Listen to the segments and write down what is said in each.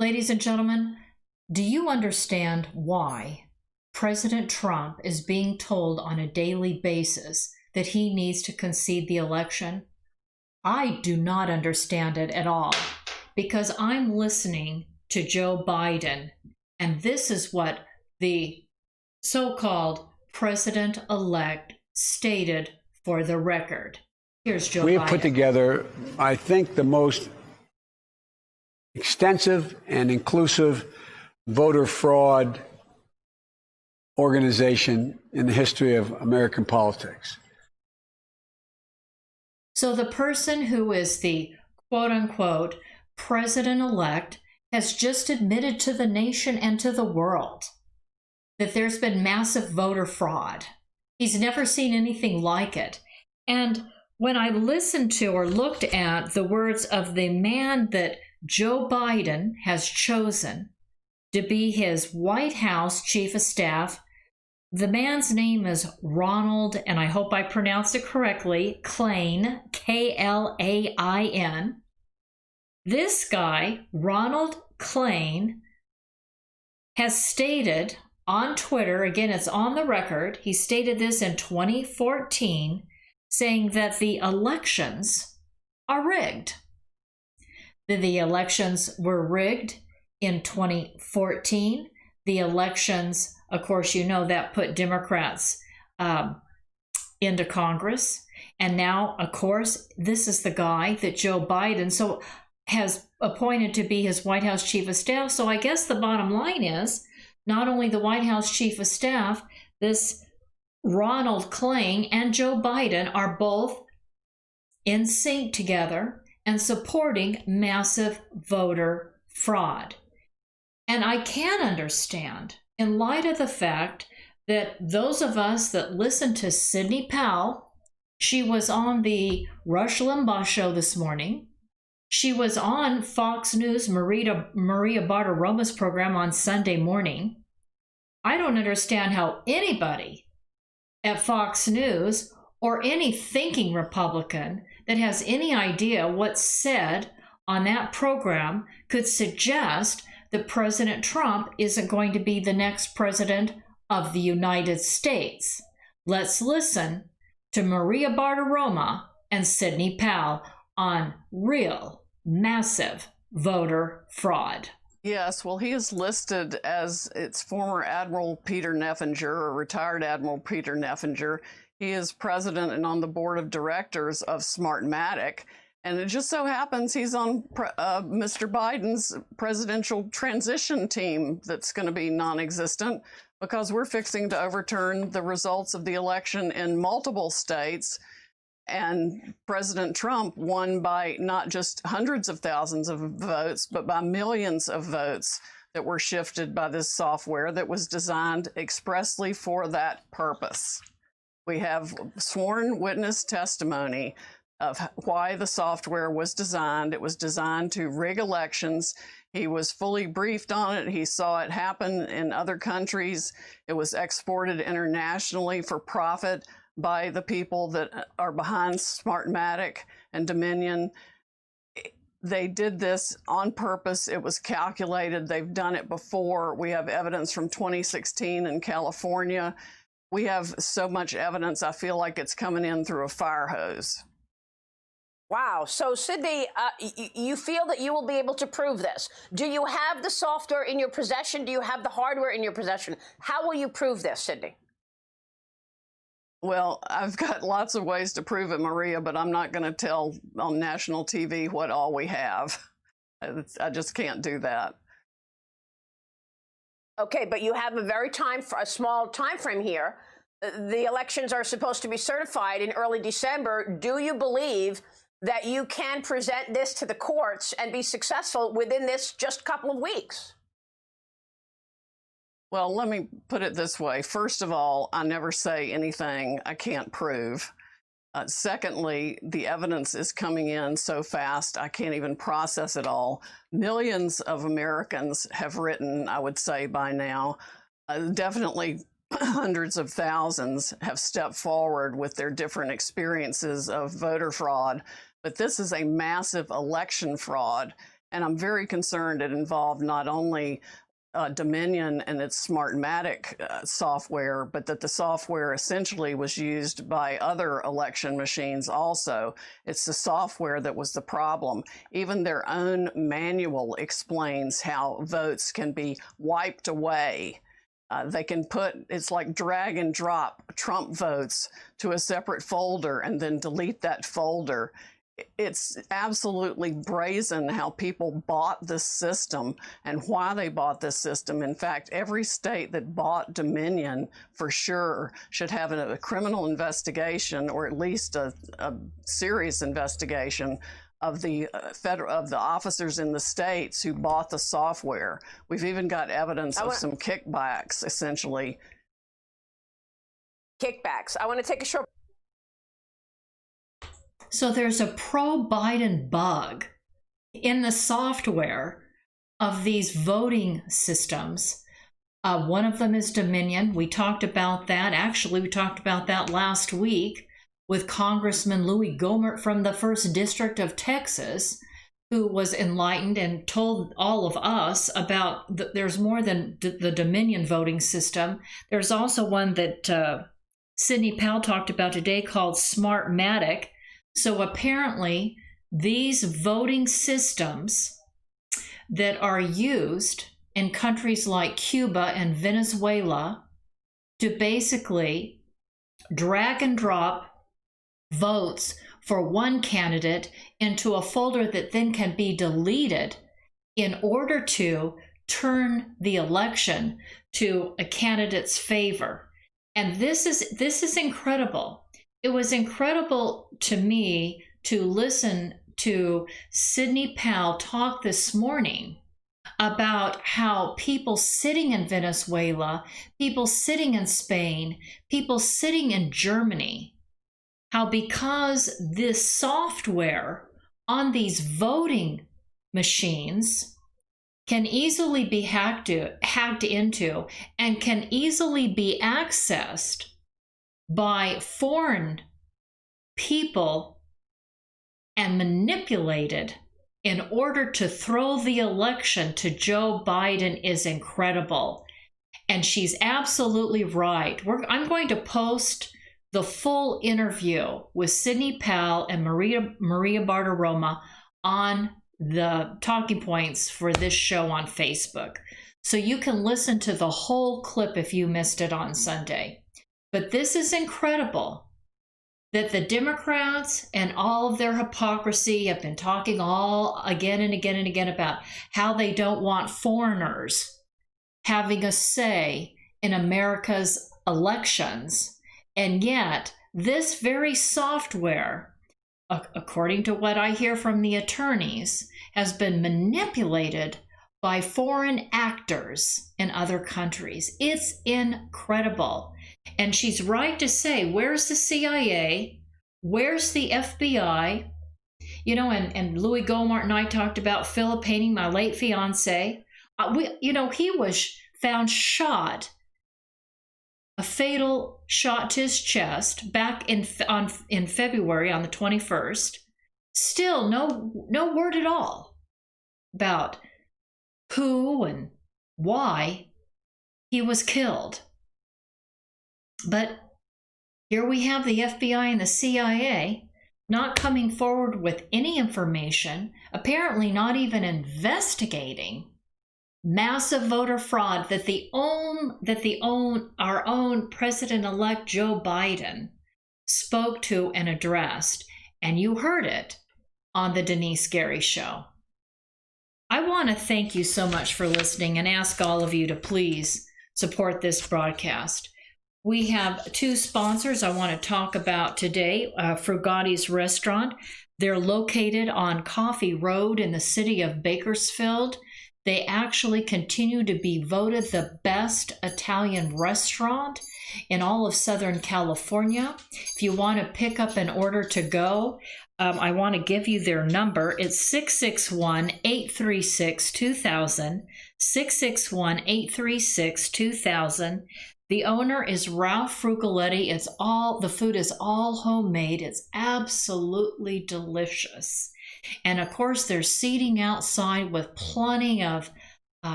Ladies and gentlemen, do you understand why President Trump is being told on a daily basis that he needs to concede the election? I do not understand it at all, because I'm listening to Joe Biden, and this is what the so-called president-elect stated for the record. Here's Joe Biden. We have put together, I think, the most extensive and inclusive voter fraud organization in the history of American politics. So the person who is the quote-unquote president-elect has just admitted to the nation and to the world that there's been massive voter fraud. He's never seen anything like it. And when I listened to or looked at the words of the man that Joe Biden has chosen to be his White House chief of staff, the man's name is Ronald, and I hope I pronounced it correctly, Klain, K-L-A-I-N. This guy, Ronald Klain, has stated on Twitter, again, it's on the record, he stated this in 2014, saying that the elections are rigged. The elections were rigged in 2014. The elections, of course, you know that put Democrats into Congress. And now, of course, this is the guy that Joe Biden has appointed to be his White House chief of staff. So I guess the bottom line is not only the White House chief of staff, this Ronald Klain and Joe Biden are both in sync together and supporting massive voter fraud. And I can understand, in light of the fact that those of us that listen to Sidney Powell, she was on the Rush Limbaugh show this morning. She was on Fox News, Maria Bartiromo's program on Sunday morning. I don't understand how anybody at Fox News or any thinking Republican that has any idea what's said on that program could suggest that President Trump isn't going to be the next president of the United States. Let's listen to Maria Bartiromo and Sidney Powell on real, massive voter fraud. Yes, well, he is listed as its former Admiral Peter Neffenger, or retired Admiral Peter Neffenger. He is president and on the board of directors of Smartmatic. And it just so happens he's on Mr. Biden's presidential transition team that's going to be non-existent because we're fixing to overturn the results of the election in multiple states. And President Trump won by not just hundreds of thousands of votes, but by millions of votes that were shifted by this software that was designed expressly for that purpose. We have sworn witness testimony of why the software was designed. It was designed to rig elections. He was fully briefed on it. He saw it happen in other countries. It was exported internationally for profit by the people that are behind Smartmatic and Dominion. They did this on purpose. It was calculated. They've done it before. We have evidence from 2016 in California. We have so much evidence, I feel like it's coming in through a fire hose. Wow. So, Sidney, you feel that you will be able to prove this. Do you have the software in your possession? Do you have the hardware in your possession? How will you prove this, Sidney? Well, I've got lots of ways to prove it, Maria, but I'm not going to tell on national TV what all we have. I just can't do that. Okay, but you have a small time frame here. The elections are supposed to be certified in early December. Do you believe that you can present this to the courts and be successful within this just couple of weeks? Well, let me put it this way. First of all, I never say anything I can't prove. Secondly, the evidence is coming in so fast, I can't even process it all. Millions of Americans have written, I would say by now, definitely hundreds of thousands have stepped forward with their different experiences of voter fraud. But this is a massive election fraud. And I'm very concerned it involved not only Dominion and its Smartmatic software, but that the software essentially was used by other election machines also. It's the software that was the problem. Even their own manual explains how votes can be wiped away. They can it's like drag and drop Trump votes to a separate folder and then delete that folder. It's absolutely brazen how people bought this system and why they bought this system. In fact, every state that bought Dominion for sure should have a criminal investigation, or at least a serious investigation of the officers in the states who bought the software. We've even got evidence of some kickbacks, essentially. Kickbacks. I want to take a short. So there's a pro-Biden bug in the software of these voting systems. One of them is Dominion. We talked about that. Actually, we talked about that last week with Congressman Louis Gohmert from the 1st District of Texas, who was enlightened and told all of us about there's more than the Dominion voting system. There's also one that Sidney Powell talked about today called Smartmatic. So apparently, these voting systems that are used in countries like Cuba and Venezuela to basically drag and drop votes for one candidate into a folder that then can be deleted in order to turn the election to a candidate's favor. And this is incredible. It was incredible to me to listen to Sidney Powell talk this morning about how people sitting in Venezuela, people sitting in Spain, people sitting in Germany, how because this software on these voting machines can easily be hacked into and can easily be accessed by foreign people and manipulated in order to throw the election to Joe Biden is incredible. And she's absolutely right. I'm going to post the full interview with Sidney Powell and Maria Bartiromo on the talking points for this show on Facebook. So you can listen to the whole clip if you missed it on Sunday. But this is incredible that the Democrats and all of their hypocrisy have been talking all again and again and again about how they don't want foreigners having a say in America's elections. And yet, this very software, according to what I hear from the attorneys, has been manipulated by foreign actors in other countries. It's incredible. And she's right to say, where's the CIA? Where's the FBI? You know, and Louis Gohmert and I talked about Philip Painting, my late fiance. He was found shot, a fatal shot to his chest back in February on the 21st. Still no word at all about who and why he was killed. But here we have the FBI and the CIA not coming forward with any information, apparently not even investigating massive voter fraud that our own President-elect Joe Biden spoke to and addressed. And you heard it on the Denice Gary Show. I want to thank you so much for listening and ask all of you to please support this broadcast. We have two sponsors I want to talk about today. Frugatti's Restaurant. They're located on Coffee Road in the city of Bakersfield. They actually continue to be voted the best Italian restaurant in all of Southern California. If you want to pick up an order to go, I want to give you their number. It's 661-836-2000, 661-836-2000. The owner is Ralph Frugaletti. The food is all homemade. It's absolutely delicious. And of course, there's seating outside with plenty of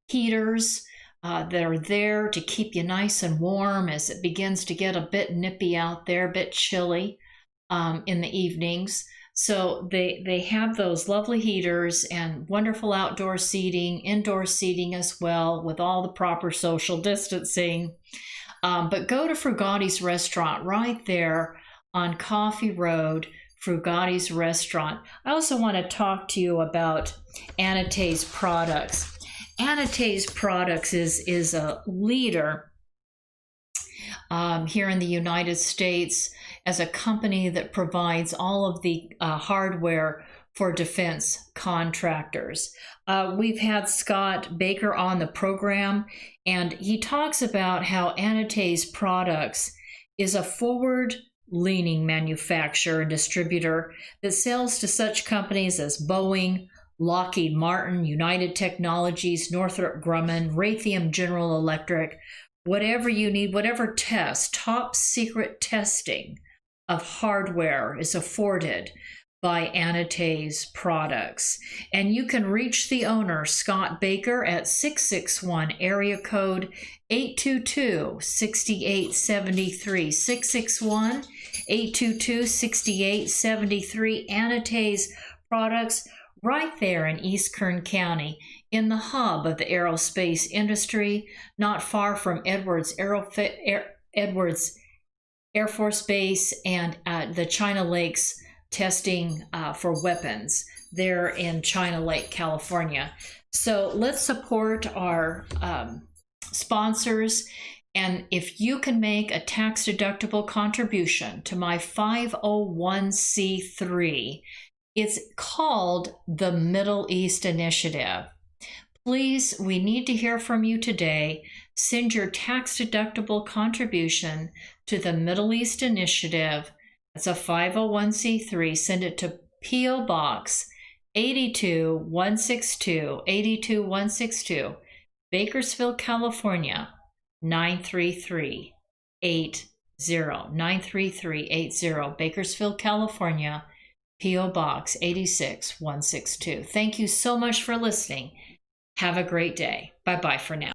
heaters that are there to keep you nice and warm as it begins to get a bit nippy out there, a bit chilly in the evenings. So they have those lovely heaters and wonderful outdoor seating, indoor seating as well, with all the proper social distancing. But go to Frugatti's restaurant right there on Coffee Road, Frugatti's restaurant. I also want to talk to you about Anatay's products. Anatay's products is a leader here in the United States as a company that provides all of the hardware for defense contractors. We've had Scott Baker on the program, and he talks about how Anatay's products is a forward-leaning manufacturer and distributor that sells to such companies as Boeing, Lockheed Martin, United Technologies, Northrop Grumman, Raytheon General Electric, whatever you need, whatever test, top secret testing of hardware is afforded by Anatay's products. And you can reach the owner, Scott Baker, at 661 area code 822-6873. 661-822-6873. Anatay's products right there in East Kern County, in the hub of the aerospace industry, not far from Edwards Air Force Base and the China Lakes testing for weapons there in China Lake, California. So let's support our sponsors. And if you can make a tax-deductible contribution to my 501c3, it's called the Middle East Initiative. Please, we need to hear from you today. Send your tax-deductible contribution to the Middle East Initiative. It's a 501c3. Send it to P.O. Box 82162, 82162, Bakersfield, California, 93380. 93380, Bakersfield, California, P.O. Box 86162. Thank you so much for listening. Have a great day. Bye-bye for now.